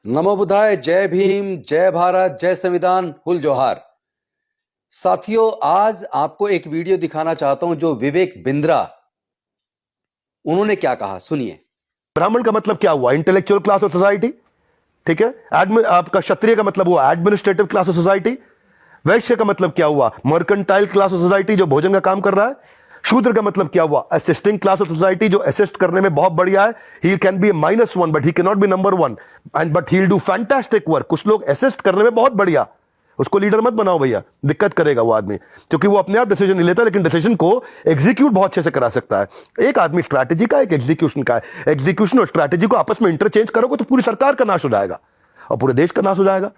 नमो बुद्धाय, जय भीम, जय भारत, जय संविधान, हुल जोहार। साथियों, आज आपको एक वीडियो दिखाना चाहता हूं जो विवेक बिंद्रा, उन्होंने क्या कहा, सुनिए। ब्राह्मण का मतलब क्या हुआ? Intellectual class of society. ठीक है। आपका क्षत्रिय का मतलब हुआ एडमिनिस्ट्रेटिव क्लास ऑफ सोसाइटी। वैश्य का मतलब क्या हुआ? मर्केंटाइल क्लास ऑफ सोसाइटी, जो भोजन का काम कर रहा है। शूद्र का मतलब क्या हुआ? असिस्टिंग क्लास ऑफ सोसाइटी, जो असिस्ट करने में बहुत बढ़िया है। He can be -1 but he can not be number 1 and but he will do fantastic work. कुछ लोग असिस्ट करने में बहुत बढ़िया, उसको लीडर मत बनाओ भैया, दिक्कत करेगा वो आदमी, क्योंकि वो अपने आप डिसीजन नहीं लेता, लेकिन डिसीजन को एग्जीक्यूट बहुत अच्छे से करा सकता है। एक आदमी स्ट्रैटेजी का, एक एग्जीक्यूशन का है। एग्जीक्यूशन और स्ट्रैटेजी को आपस में इंटरचेंज करोगे तो पूरी सरकार का नाश हो जाएगा और पूरे देश का नाश हो जाएगा।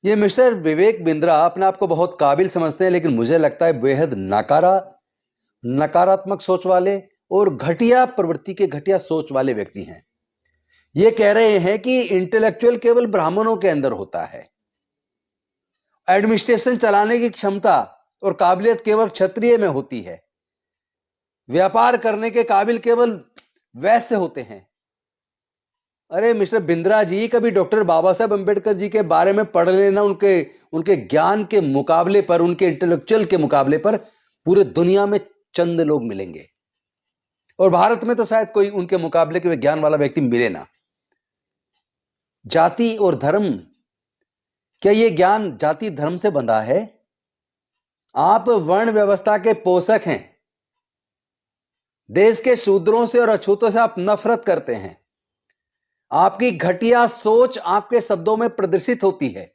ये मिस्टर विवेक बिंद्रा अपने आप को बहुत काबिल समझते हैं, लेकिन मुझे लगता है बेहद नकारात्मक सोच वाले और घटिया प्रवृत्ति के, घटिया सोच वाले व्यक्ति हैं। ये कह रहे हैं कि इंटेलेक्चुअल केवल ब्राह्मणों के अंदर होता है, एडमिनिस्ट्रेशन चलाने की क्षमता और काबिलियत केवल क्षत्रिय में होती है, व्यापार करने के काबिल केवल वैश्य होते हैं। अरे मिस्टर बिंद्रा जी, कभी डॉक्टर बाबा साहब अंबेडकर जी के बारे में पढ़ लेना। उनके ज्ञान के मुकाबले पर, उनके इंटेलेक्चुअल के मुकाबले पर पूरे दुनिया में चंद लोग मिलेंगे, और भारत में तो शायद कोई उनके मुकाबले के ज्ञान वाला व्यक्ति मिले ना। जाति और धर्म, क्या ये ज्ञान जाति धर्म से बंधा है? आप वर्ण व्यवस्था के पोषक हैं। देश के शूद्रों से और अछूतों से आप नफरत करते हैं। आपकी घटिया सोच आपके शब्दों में प्रदर्शित होती है।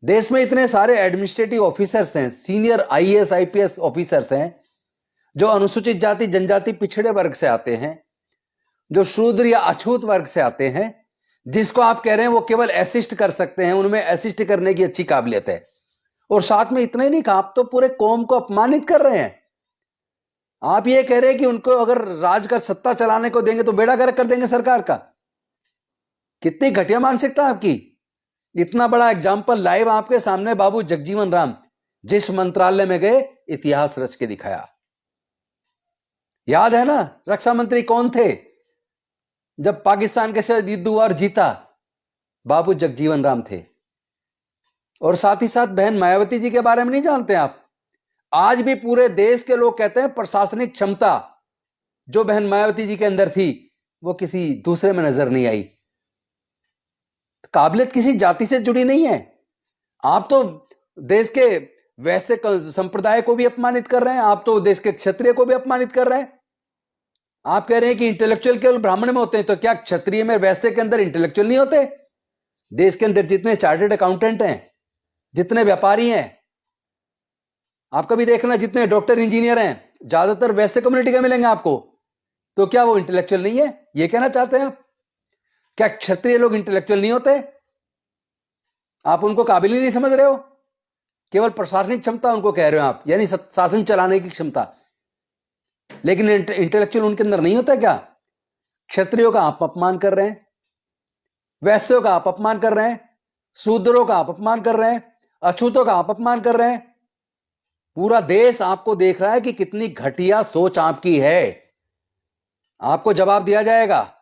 देश में इतने सारे एडमिनिस्ट्रेटिव ऑफिसर्स हैं, सीनियर आईएएस आईपीएस ऑफिसर्स हैं, जो अनुसूचित जाति जनजाति पिछड़े वर्ग से आते हैं, जो शूद्र या अछूत वर्ग से आते हैं, जिसको आप कह रहे हैं वो केवल असिस्ट कर सकते हैं, उनमें असिस्ट करने की अच्छी काबिलियत है। और साथ में इतना ही नहीं कहा, आप तो पूरे कौम को अपमानित कर रहे हैं। आप ये कह रहे हैं कि उनको अगर राज का सत्ता चलाने को देंगे तो बेड़ा गर्क कर देंगे सरकार का। कितनी घटिया मानसिकता आपकी। इतना बड़ा एग्जाम्पल लाइव आपके सामने बाबू जगजीवन राम, जिस मंत्रालय में गए, इतिहास रच के दिखाया। याद है ना, रक्षा मंत्री कौन थे जब पाकिस्तान के साथ युद्ध हुआ और जीता? बाबू जगजीवन राम थे। और साथ ही साथ बहन मायावती जी के बारे में नहीं जानते आप? आज भी पूरे देश के लोग कहते हैं प्रशासनिक क्षमता जो बहन मायावती जी के अंदर थी वो किसी दूसरे में नजर नहीं आई। काबिलियत किसी जाति से जुड़ी नहीं है। आप तो देश के वैसे संप्रदाय को भी अपमानित कर रहे हैं, आप तो देश के क्षत्रिय को भी अपमानित कर रहे हैं। आप कह रहे हैं कि इंटेलेक्चुअल केवल ब्राह्मण में होते हैं, तो क्या क्षत्रिय में, वैश्य के अंदर इंटेलेक्चुअल नहीं होते? देश के अंदर जितने चार्टर्ड अकाउंटेंट हैं, जितने व्यापारी हैं, आप कभी देखना जितने डॉक्टर इंजीनियर हैं, ज्यादातर वैश्य कम्युनिटी के मिलेंगे आपको। तो क्या वो इंटेलेक्चुअल नहीं है? ये कहना चाहते हैं आप? क्या क्षत्रिय लोग इंटेलेक्चुअल नहीं होते? आप उनको काबिल ही नहीं समझ रहे हो? केवल प्रशासनिक क्षमता उनको कह रहे हो आप, यानी शासन चलाने की क्षमता, लेकिन इंटेलेक्चुअल उनके अंदर नहीं होता क्या? क्षत्रियों का आप अपमान कर रहे हैं, वैश्यों का आप अपमान कर रहे हैं, शूद्रों का आप अपमान कर रहे हैं, अछूतों का आप अपमान कर रहे हैं। पूरा देश आपको देख रहा है कि कितनी घटिया सोच आपकी है। आपको जवाब दिया जाएगा।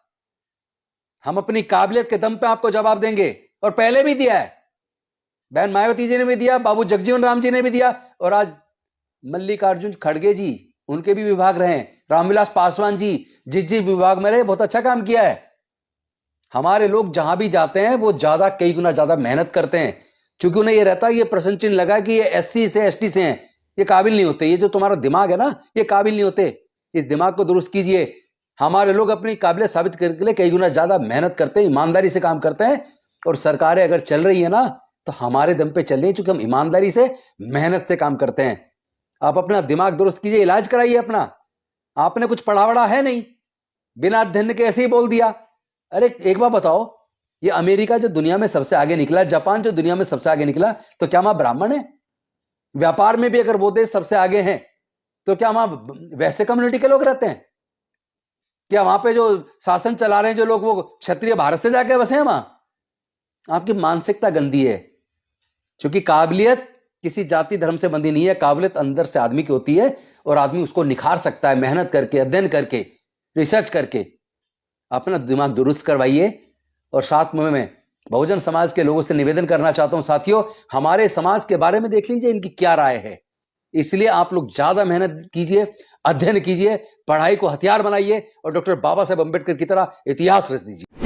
हम अपनी काबिलियत के दम पे आपको जवाब देंगे, और पहले भी दिया है। बहन मायावती जी ने भी दिया, बाबू जगजीवन राम जी ने भी दिया, और आज मल्लिकार्जुन खड़गे जी, उनके भी विभाग रहे, रामविलास पासवान जी जिस विभाग में रहे, बहुत अच्छा काम किया है। हमारे लोग जहां भी जाते हैं वो कई गुना ज्यादा मेहनत करते हैं, क्योंकि उन्हें ये रहता है, ये प्रश्न चिन्ह लगा कि ये एससी से एसटी से हैं, ये काबिल नहीं होते। ये जो तुम्हारा दिमाग है ना, ये काबिल नहीं होते। इस दिमाग को दुरुस्त कीजिए। हमारे लोग अपनी काबिलियत साबित करने के लिए कई गुना ज्यादा मेहनत करते हैं, ईमानदारी से काम करते हैं। और सरकारें अगर चल रही है ना, तो हमारे दम पे चल रही है, क्योंकि हम ईमानदारी से, मेहनत से काम करते हैं। आप अपना दिमाग दुरुस्त कीजिए, इलाज कराइए अपना। आपने कुछ पढ़ा वढ़ा है नहीं, बिना अध्ययन के ऐसे ही बोल दिया। अरे एक बात बताओ, ये अमेरिका जो दुनिया में सबसे आगे निकला, जापान जो दुनिया में सबसे आगे निकला, तो क्या वहां ब्राह्मण है? व्यापार में भी अगर वो देश सबसे आगे हैं, तो क्या वहां वैसे कम्युनिटी के लोग रहते हैं? क्या वहां पे जो शासन चला रहे हैं जो लोग, वो क्षत्रिय भारत से जाके बसे हैं वहां? आपकी मानसिकता गंदी है, क्योंकि काबिलियत किसी जाति धर्म से बंधी नहीं है। काबिलियत अंदर से आदमी की होती है, और आदमी उसको निखार सकता है मेहनत करके, अध्ययन करके, रिसर्च करके। अपना दिमाग दुरुस्त करवाइए और साथ में मैं बहुजन समाज के लोगों से निवेदन करना चाहता हूं, साथियों हमारे समाज के बारे में देख लीजिए इनकी क्या राय है। इसलिए आप लोग ज्यादा मेहनत कीजिए, अध्ययन कीजिए, पढ़ाई को हथियार बनाइए और डॉक्टर बाबा साहेब अंबेडकर की तरह इतिहास रच दीजिए।